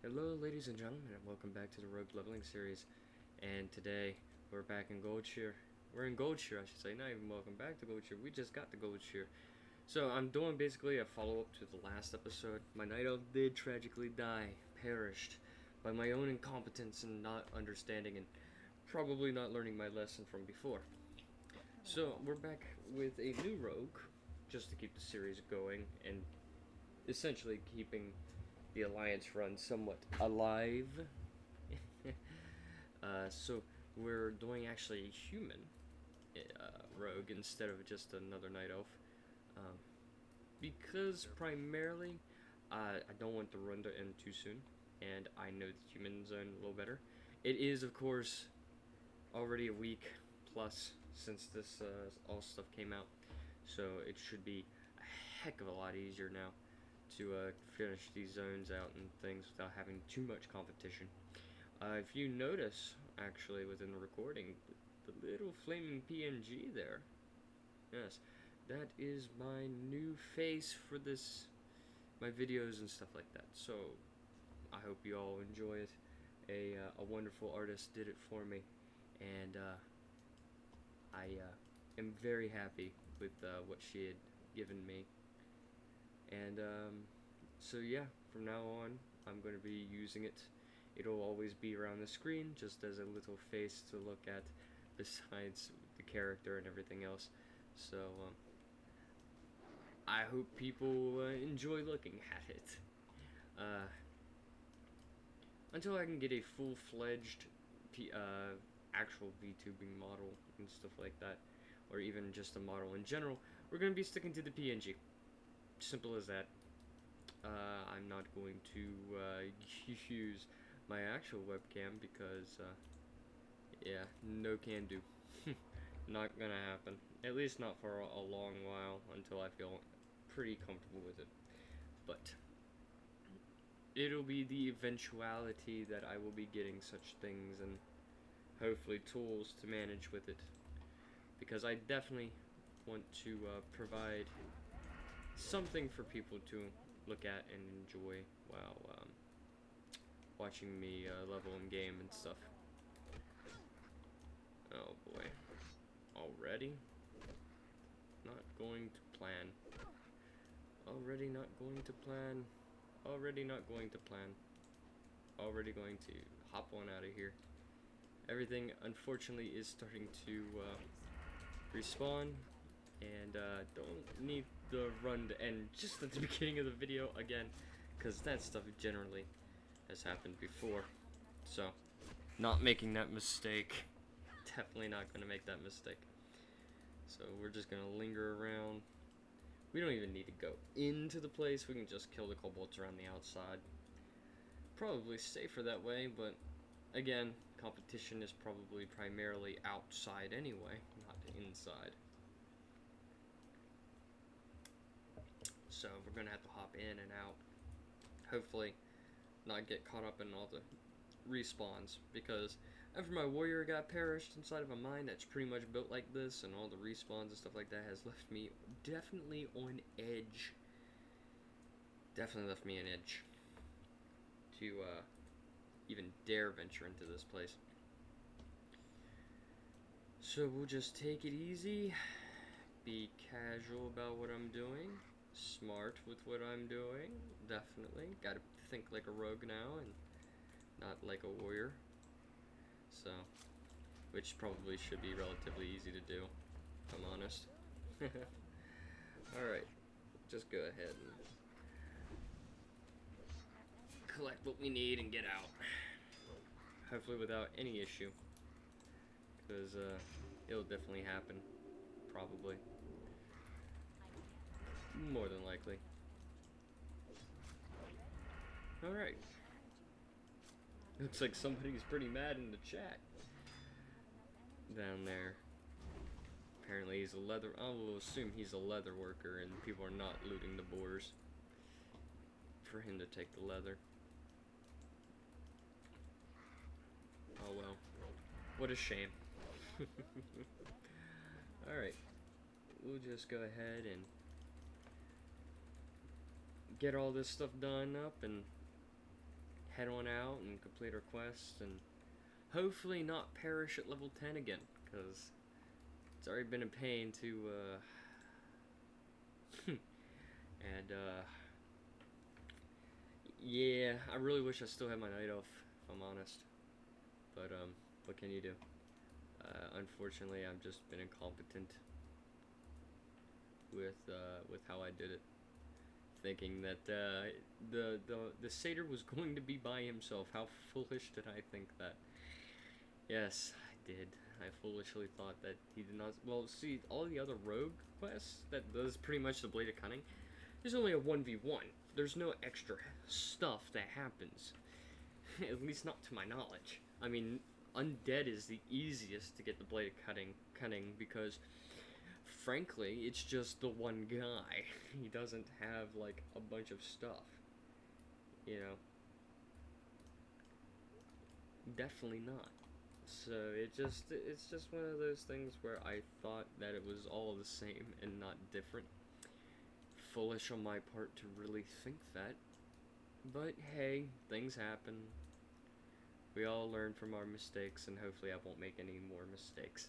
Hello ladies and gentlemen, and welcome back to the Rogue Leveling series. And today we're back in Goldshire. We're in Goldshire, I should say. Not even welcome back to Goldshire. We just got to Goldshire. So I'm doing basically a follow-up to the last episode. My night elf did tragically die, perished by my own incompetence and not understanding and probably not learning my lesson from before. So we're back with a new rogue, just to keep the series going and essentially keeping the Alliance run somewhat alive. So we're doing actually a human rogue instead of just another night elf. Um, because primarily I don't want the run to end too soon, and I know the human zone a little better. It is, of course, already a week plus since this all stuff came out, so it should be a heck of a lot easier now to finish these zones out and things without having too much competition. If you notice, actually, within the recording, the little flaming PNG there, yes, that is my new face for this, my videos and stuff like that. So I hope you all enjoy it. A wonderful artist did it for me, and I am very happy with what she had given me. And so yeah, from now on, I'm going to be using it. It'll always be around the screen, just as a little face to look at, besides the character and everything else. So I hope people enjoy looking at it. Uh, until I can get a full-fledged actual VTubing model and stuff like that, or even just a model in general, we're going to be sticking to the PNG. Simple as that. I'm not going to use my actual webcam because, yeah, no can do. Not gonna happen. At least not for a long while until I feel pretty comfortable with it. But it'll be the eventuality that I will be getting such things and hopefully tools to manage with it. Because I definitely want to provide something for people to look at and enjoy while watching me level in game and stuff. Oh boy. Already? Not going to plan. Already not going to plan. Already not going to plan. Already going to hop on out of here. Everything, unfortunately, is starting to respawn. And don't need the run to end just at the beginning of the video again, because that stuff generally has happened before. So, not making that mistake. Definitely not going to make that mistake. So we're just going to linger around. We don't even need to go into the place. We can just kill the kobolds around the outside. Probably safer that way, but again, competition is probably primarily outside anyway, not inside. So we're going to have to hop in and out. Hopefully not get caught up in all the respawns, because after my warrior got perished inside of a mine that's pretty much built like this, and all the respawns and stuff like that has left me definitely on edge. Definitely left me on edge to even dare venture into this place. So we'll just take it easy, be casual about what I'm doing, smart with what I'm doing, definitely. Gotta think like a rogue now and not like a warrior. So, which probably should be relatively easy to do, if I'm honest. Alright, just go ahead and collect what we need and get out. Hopefully without any issue, because it'll definitely happen, probably. More than likely. Alright. Looks like somebody's pretty mad in the chat. Down there. Apparently he's a leather... I will assume he's a leather worker and people are not looting the boars for him to take the leather. Oh well. What a shame. Alright. We'll just go ahead and get all this stuff done up and head on out and complete our quests and hopefully not perish at level 10 again, because it's already been a pain to, and, yeah, I really wish I still had my night elf, if I'm honest, but, what can you do? Unfortunately, I've just been incompetent with how I did it, thinking that, the satyr was going to be by himself. How foolish did I think that? Yes, I did. I foolishly thought that he did not. Well, see, all the other rogue quests that does pretty much the Blade of Cunning, there's only a 1v1. There's no extra stuff that happens. At least not to my knowledge. I mean, Undead is the easiest to get the Blade of Cunning because, frankly, it's just the one guy. He doesn't have, like, a bunch of stuff. You know? Definitely not. So it's just one of those things where I thought that it was all the same and not different. Foolish on my part to really think that. But hey, things happen. We all learn from our mistakes, and hopefully I won't make any more mistakes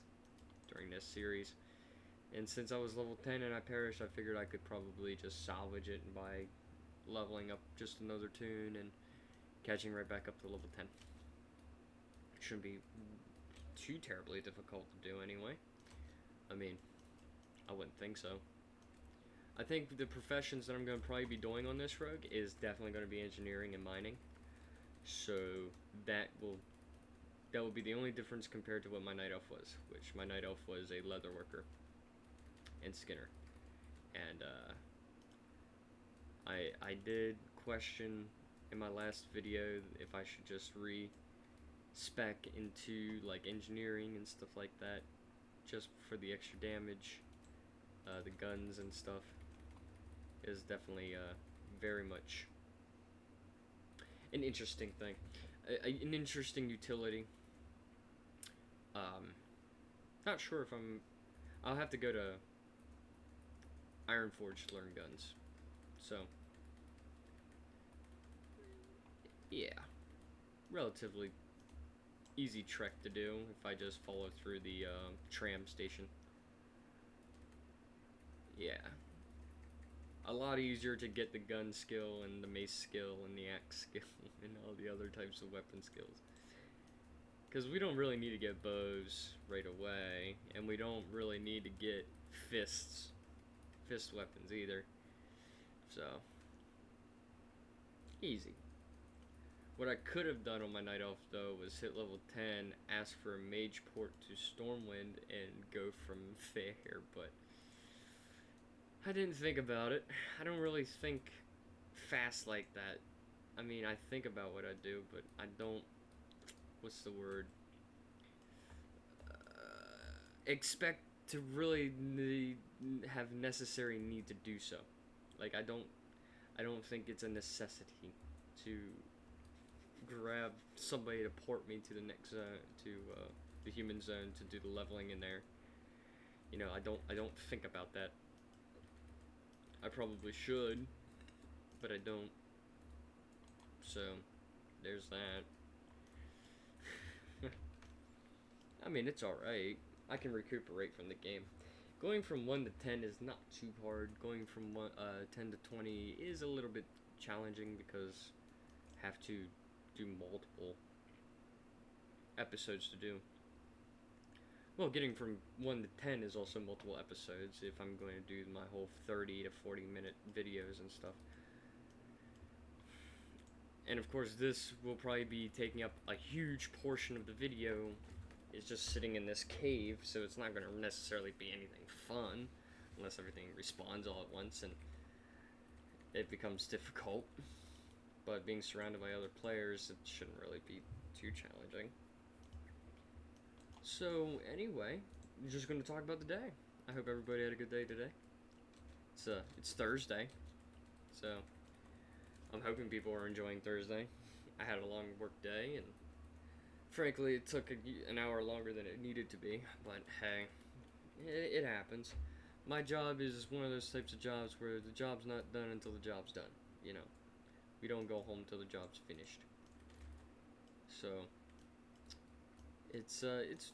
during this series. And since I was level 10 and I perished, I figured I could probably just salvage it by leveling up just another toon and catching right back up to level 10. Shouldn't be too terribly difficult to do anyway. I mean, I wouldn't think so. I think the professions that I'm going to probably be doing on this rogue is definitely going to be engineering and mining. So that will be the only difference compared to what my night elf was, which my night elf was a leather worker and skinner. And I did question in my last video if I should just spec into like engineering and stuff like that, just for the extra damage. The guns and stuff is definitely very much an interesting thing, an interesting utility. Not sure if I'll have to go to Ironforge to learn guns. So yeah, relatively easy trek to do if I just follow through the tram station. Yeah, a lot easier to get the gun skill and the mace skill and the axe skill and all the other types of weapon skills, because we don't really need to get bows right away, and we don't really need to get fist weapons either. So easy. What I could have done on my Night Elf, though, was hit level 10, ask for a Mage Port to Stormwind, and go from there, but I didn't think about it. I don't really think fast like that. I mean, I think about what I do, but I don't, what's the word, expect to really have necessary need to do so. Like, I don't think it's a necessity to grab somebody to port me to the next zone, to the human zone, to do the leveling in there. You know, I don't think about that. I probably should, but I don't. So there's that. I mean, it's alright. I can recuperate from the game. Going from 1 to 10 is not too hard. Going from 10 to 20 is a little bit challenging because I have to do multiple episodes to do. Well, getting from 1 to 10 is also multiple episodes if I'm going to do my whole 30 to 40 minute videos and stuff. And of course, this will probably be taking up a huge portion of the video. It's just sitting in this cave, so it's not going to necessarily be anything fun unless everything respawns all at once and it becomes difficult. But being surrounded by other players, it shouldn't really be too challenging. So anyway, we're just going to talk about the day. I hope everybody had a good day today. It's Thursday, so I'm hoping people are enjoying Thursday. I had a long work day, and frankly, it took an hour longer than it needed to be, but hey, it happens. My job is one of those types of jobs where the job's not done until the job's done, you know. We don't go home till the job's finished. So it's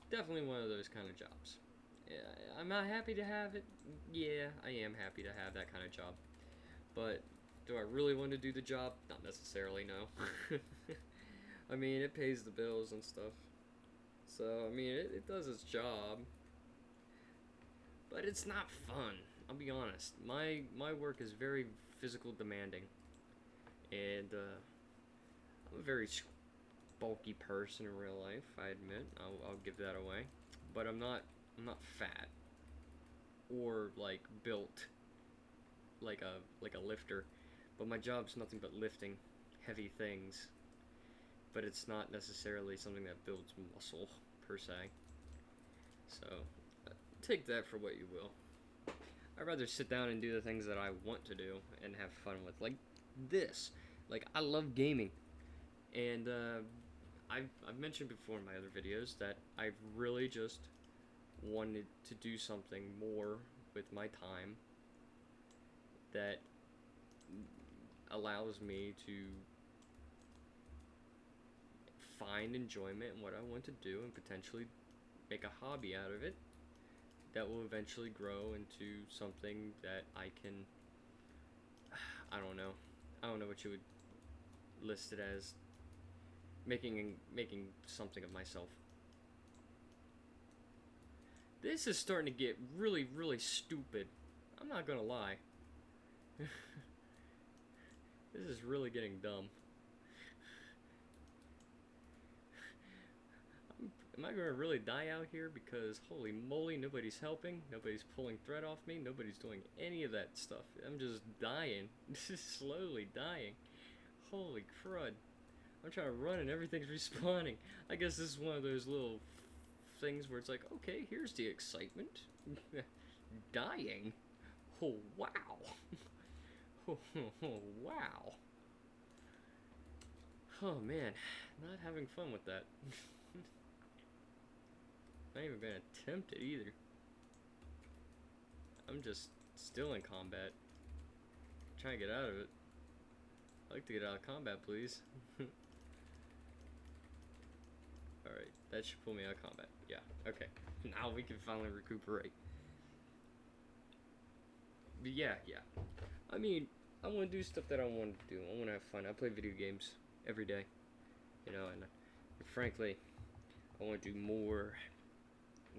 definitely one of those kind of jobs. Yeah, I'm not happy to have it. Yeah, I am happy to have that kind of job. But do I really want to do the job? Not necessarily, no. I mean, it pays the bills and stuff. So, I mean, it does its job. But it's not fun. I'll be honest. My work is very physical demanding. And I'm a very bulky person in real life, I admit. I'll give that away. But I'm not fat or like built like a lifter. But my job's nothing but lifting heavy things. But it's not necessarily something that builds muscle per se. So take that for what you will. I'd rather sit down and do the things that I want to do and have fun with, like this. Like I love gaming, and I've mentioned before in my other videos that I've really just wanted to do something more with my time that allows me to find enjoyment in what I want to do and potentially make a hobby out of it that will eventually grow into something that I can. I don't know. I don't know what you would list it as. Making something of myself. This is starting to get really, really stupid. I'm not gonna lie. This is really getting dumb. Am I gonna really die out here? Because holy moly, nobody's helping, nobody's pulling thread off me, nobody's doing any of that stuff. I'm just dying. This is slowly dying. Holy crud. I'm trying to run and everything's respawning. I guess this is one of those little things where it's like, okay, here's the excitement. Dying? Oh, wow. Oh, wow. Oh, man. Not having fun with that. Not even gonna attempt it either. I'm just still in combat. Trying to get out of it. I'd like to get out of combat, please. Alright, that should pull me out of combat. Yeah, okay. Now we can finally recuperate. But yeah. I mean, I want to do stuff that I want to do. I want to have fun. I play video games every day. And frankly, I want to do more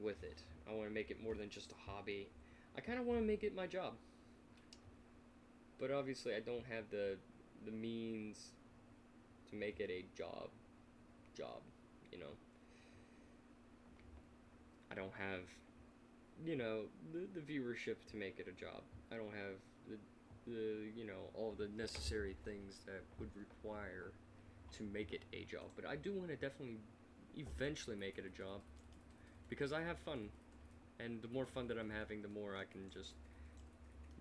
with it. I want to make it more than just a hobby. I kind of want to make it my job. But obviously, I don't have the means to make it a job, I don't have, the viewership to make it a job. I don't have all the necessary things that would require to make it a job. But I do want to definitely eventually make it a job because I have fun. And the more fun that I'm having, the more I can just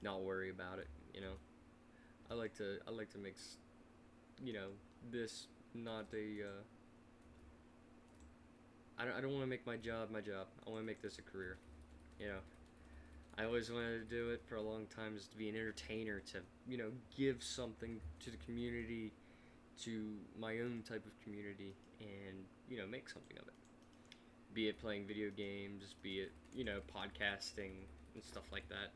not worry about it, I like to make, this not a, I don't want to make my job my job. I want to make this a career, I always wanted to do it for a long time, is to be an entertainer, to, give something to the community, to my own type of community, and, make something of it. Be it playing video games, be it, podcasting and stuff like that.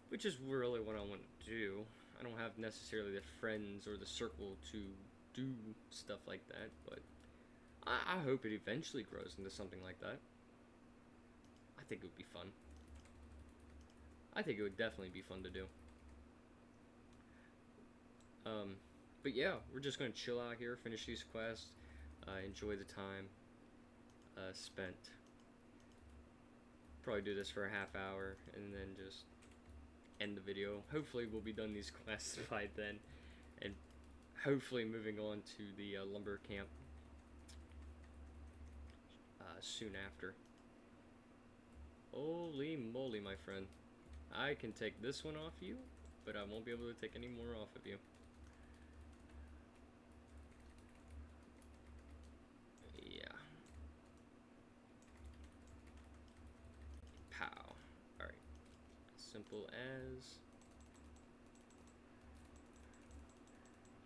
Which is really what I want to do. I don't have necessarily the friends or the circle to do stuff like that, but I hope it eventually grows into something like that. I think it would be fun. I think it would definitely be fun to do. But yeah, we're just going to chill out here, finish these quests, enjoy the time spent. Probably do this for a half hour, and then just end the video. Hopefully we'll be done these quests by then, and hopefully moving on to the lumber camp soon after. Holy moly, my friend. I can take this one off you, but I won't be able to take any more off of you. Yeah. Pow. Alright. Simple as...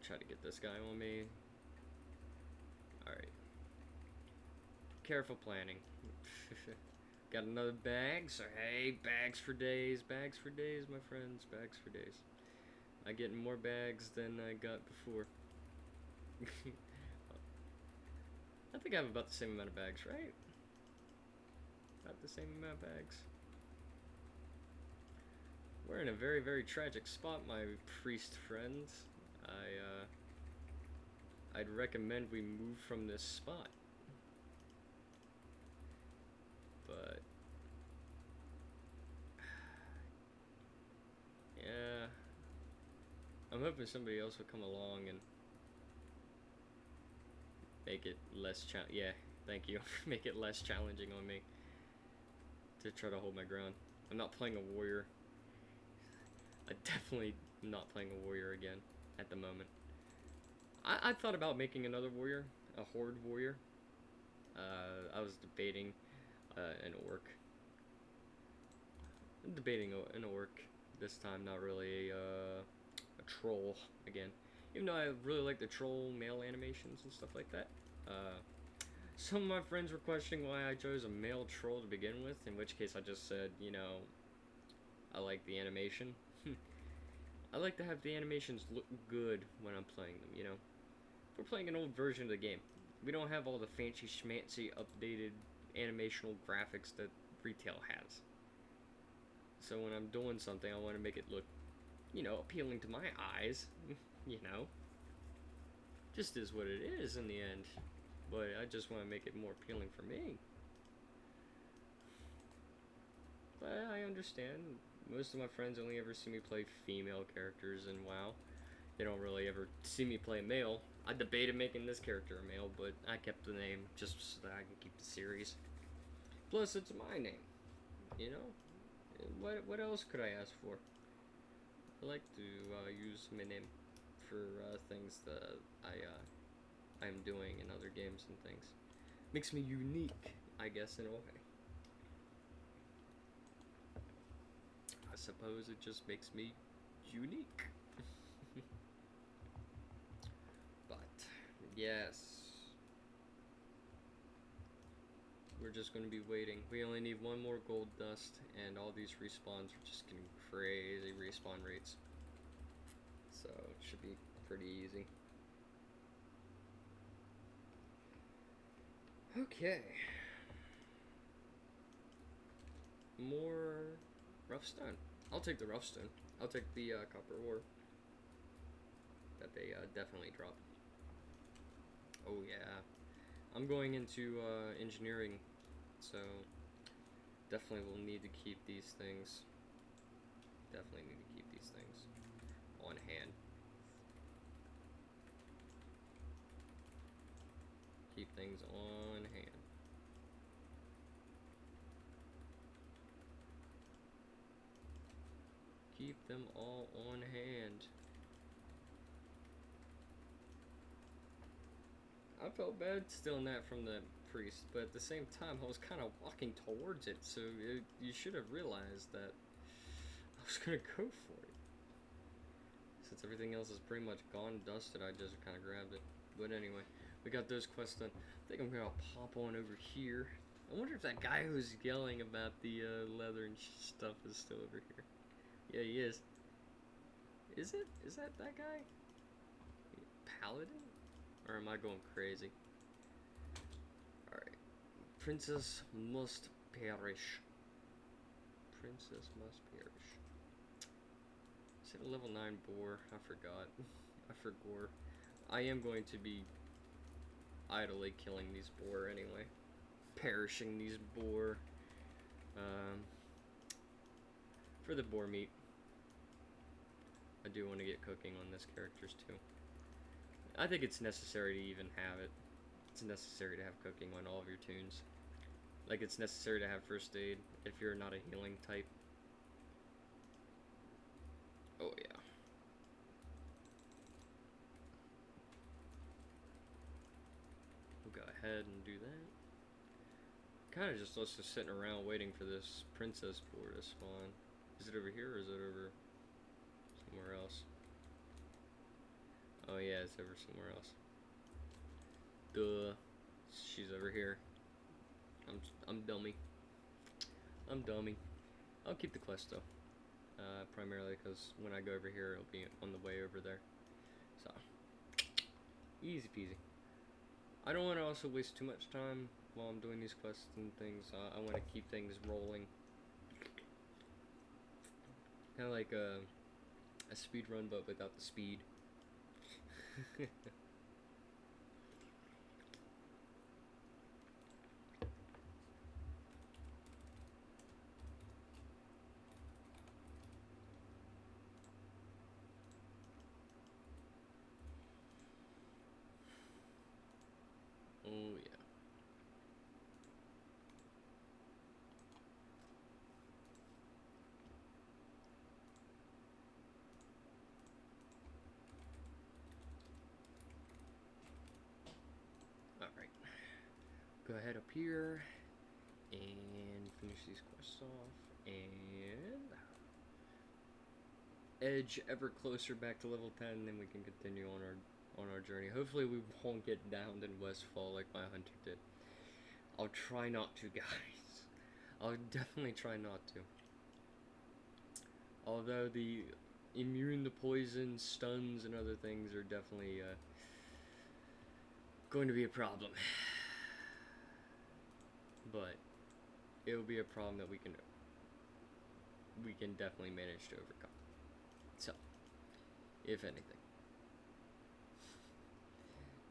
Try to get this guy on me. careful planning. Got another bag, so hey, bags for days, my friends, bags for days. I get more bags than I got before. I think I have about the same amount of bags, right? About the same amount of bags. We're in a very, very tragic spot, my priest friends. I'd recommend we move from this spot. But yeah, I'm hoping somebody else will come along and make it less yeah, thank you. Make it less challenging on me to try to hold my ground. I'm not playing a warrior. I definitely am not playing a warrior again at the moment. I thought about making another warrior, a horde warrior. I was debating an orc. I'm debating an orc this time, not really a troll again. Even though I really like the troll male animations and stuff like that. Some of my friends were questioning why I chose a male troll to begin with, in which case I just said, you know, I like the animation. I like to have the animations look good when I'm playing them, you know. We're playing an old version of the game. We don't have all the fancy schmancy updated animational graphics that retail has. So when I'm doing something, I want to make it look, you know, appealing to my eyes, you know. Just is what it is in the end. But I just want to make it more appealing for me. But I understand. Most of my friends only ever see me play female characters in WoW. They don't really ever see me play male. I debated making this character a male, but I kept the name just so that I can keep the series. Plus, it's my name. You know? What else could I ask for? I like to use my name for things that I'm doing in other games and things. Makes me unique, I guess, in a way. I suppose it just makes me unique. But, yes. We're just going to be waiting. We only need one more gold dust, and all these respawns are just getting crazy respawn rates. So, it should be pretty easy. Okay. More rough stone. I'll take the rough stone. I'll take the copper ore that they definitely drop. Oh yeah. I'm going into engineering, so definitely will need to keep these things. Definitely need to keep these things on hand. Keep things on hand. Keep them all on hand. I felt bad stealing that from the priest, but at the same time, I was kind of walking towards it, so you should have realized that I was gonna go for it. Since everything else is pretty much gone, dusted, I just kind of grabbed it. But anyway, we got those quests done. I think I'm gonna pop on over here. I wonder if that guy who's yelling about the leather and stuff is still over here. Yeah, he is. Is it? Is that guy? Paladin? Or am I going crazy? Alright. Princess must perish. Princess must perish. Is it a level 9 boar? I forgot. I forgot. I am going to be idly killing these boar anyway. Perishing these boar. For the boar meat. I do want to get cooking on this characters too. I think it's necessary to even have it. It's necessary to have cooking on all of your toons. Like it's necessary to have first aid if you're not a healing type. Oh yeah. We'll go ahead and do that. Kind of just us just sitting around waiting for this princess boar to spawn. Is it over here or is it over somewhere else? Oh yeah, it's over somewhere else. Duh. She's over here. I'm dummy. I'm dummy. I'll keep the quest though. Primarily because when I go over here, it'll be on the way over there. So, easy peasy. I don't want to also waste too much time while I'm doing these quests and things. I want to keep things rolling. Kind of like a speed run, but without the speed. Oh yeah. Alright. Go ahead up here and finish these quests off and edge ever closer back to level 10, then we can continue on our journey. Hopefully we won't get downed in Westfall like my hunter did. I'll try not to, guys. I'll definitely try not to. Although the immune to poison, stuns, and other things are definitely going to be a problem. But it'll be a problem that we can definitely manage to overcome. So, if anything.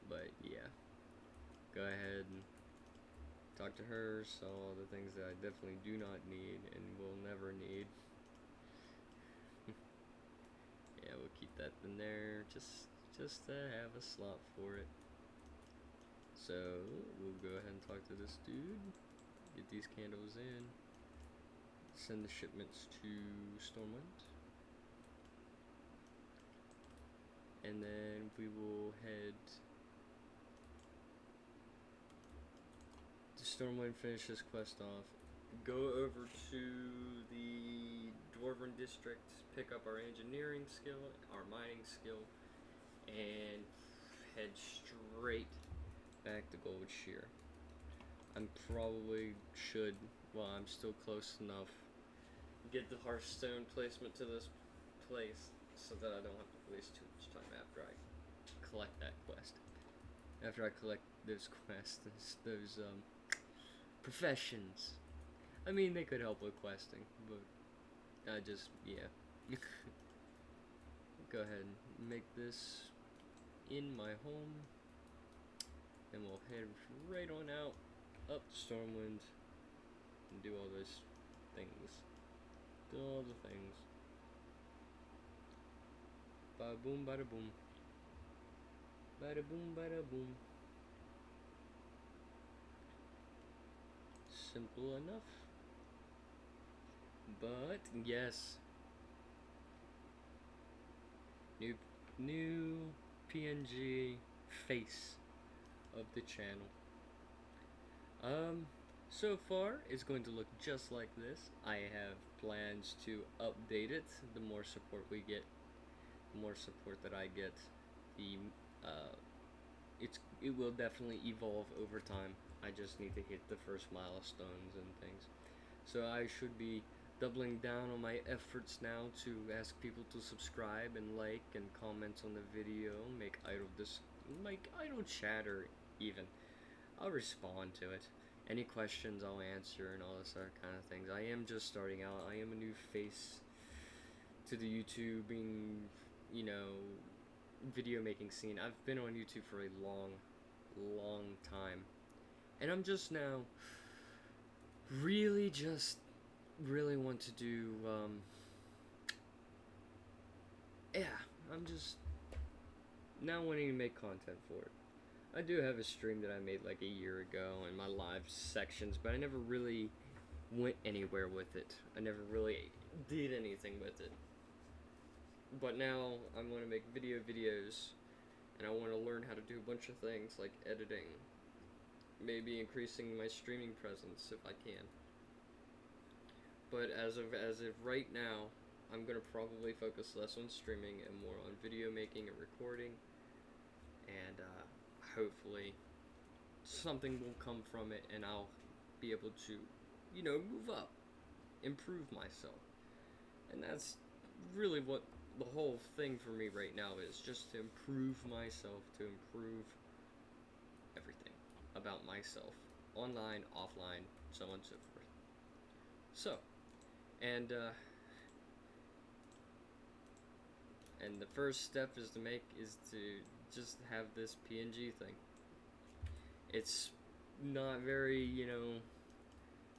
But yeah, go ahead and talk to her, sell all the things that I definitely do not need and will never need. Yeah, we'll keep that in there just to have a slot for it. So we'll go ahead and talk to this dude, get these candles in, send the shipments to Stormwind, and then we will head to Stormwind, finish this quest off, go over to the Dwarven District, pick up our engineering skill, our mining skill, and head straight back to Gold Shear. I'm probably should, well, I'm still close enough, get the Hearthstone placement to this place so that I don't have to waste too much time after I collect that quest. After I collect those quests, those professions. I mean, they could help with questing, but I just, yeah. Go ahead and make this in my home, and we'll head right on out, up to Stormwind, and do all those things. Do all the things. Bada boom, bada boom. Bada boom, bada boom. Simple enough. But, yes. New PNG face of the channel. So far, it's going to look just like this. I have plans to update it. The more support we get, the more support that I get, the it will definitely evolve over time. I just need to hit the first milestones and things. So I should be doubling down on my efforts now to ask people to subscribe and like and comment on the video, make idle chatter even. I'll respond to it. Any questions I'll answer and all this other kind of things. I am just starting out. I am a new face to the YouTubing, video making scene. I've been on YouTube for a long time. And I'm just now really want to do, I'm just now wanting to make content for it. I do have a stream that I made like a year ago in my live sections, but I never really went anywhere with it. I never really did anything with it. But now I'm going to make videos, and I want to learn how to do a bunch of things like editing, maybe increasing my streaming presence if I can. But as of right now, I'm going to probably focus less on streaming and more on video making and recording, and hopefully something will come from it, and I'll be able to, move up, improve myself. And that's really what the whole thing for me right now is, just to improve myself, to improve everything about myself, online, offline, so on and so forth. So, and the first step is to just have this PNG thing. It's not very,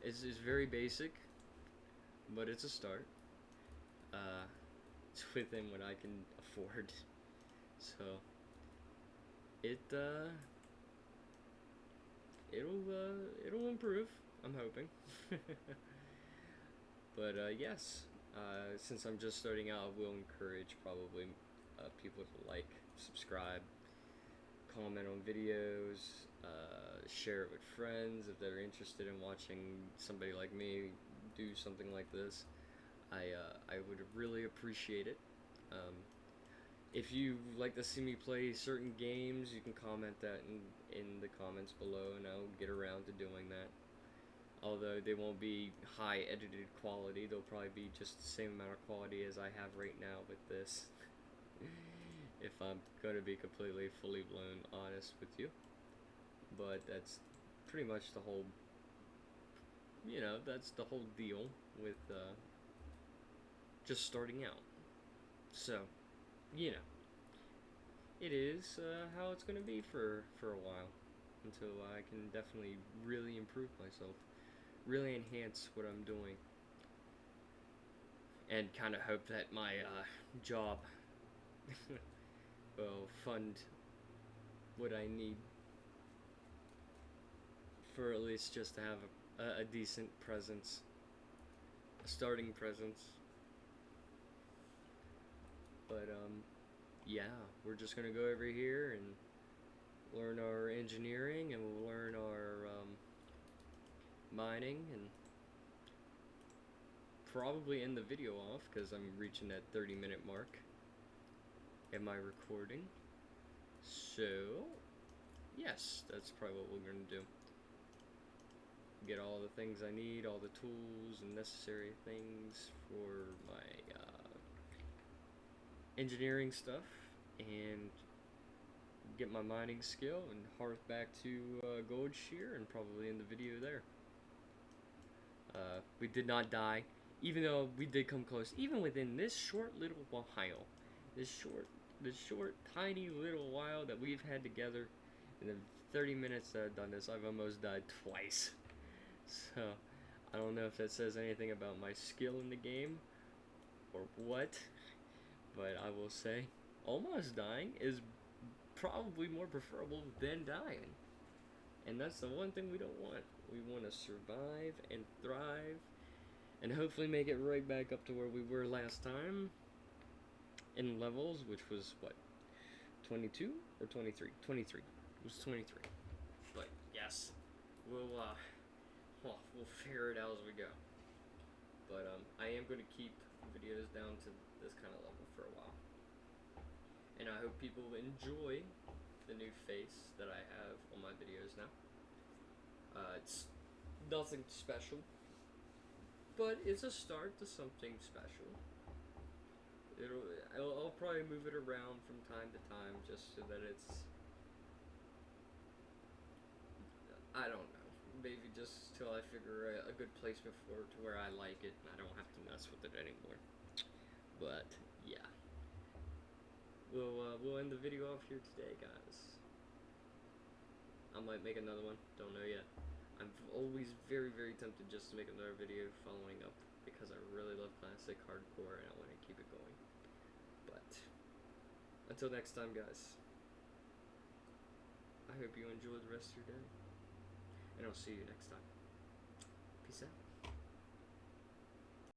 it's very basic, but it's a start. It's within what I can afford, so it'll improve. I'm hoping. But yes, since I'm just starting out, I will encourage probably people to like, subscribe, comment on videos, share it with friends if they're interested in watching somebody like me do something like this. I would really appreciate it. If you like to see me play certain games, you can comment that in the comments below, and I'll get around to doing that. Although they won't be high edited quality, they'll probably be just the same amount of quality as I have right now with this. If I'm going to be completely, fully blown honest with you. But that's pretty much the whole, that's the whole deal with just starting out. So, it is how it's going to be for a while, until I can definitely really improve myself, really enhance what I'm doing, and kind of hope that my job will fund what I need for at least just to have a decent presence, a starting presence. But yeah, we're just gonna go over here and learn our engineering, and we'll learn our mining, and probably end the video off because I'm reaching that 30-minute mark in my recording. So yes, that's probably what we're gonna do. Get all the things I need, all the tools and necessary things for my engineering stuff, and get my mining skill and hearth back to Gold Shear, and probably end the video there. We did not die, even though we did come close. Even within this short little while, this short tiny little while that we've had together, in the 30 minutes that I've done this, I've almost died twice. So I don't know if that says anything about my skill in the game or what, but I will say almost dying is probably more preferable than dying. And that's the one thing we don't want. We want to survive and thrive, and hopefully make it right back up to where we were last time in levels, which was what, 22 or 23? 23. It was 23. But yes, we'll figure it out as we go. But I am going to keep videos down to this kind of level for a while, and I hope people enjoy the new face that I have on my videos now. It's nothing special, but it's a start to something special. I'll probably move it around from time to time, just so that it's, I don't know, maybe just till I figure a good placement for it to where I like it and I don't have to mess with it anymore. But yeah, we'll end the video off here today, guys. I might make another one, don't know yet. I'm always very, very tempted just to make another video following up, because I really love classic hardcore and I want to keep it going. But until next time, guys, I hope you enjoy the rest of your day, and I'll see you next time. Peace out.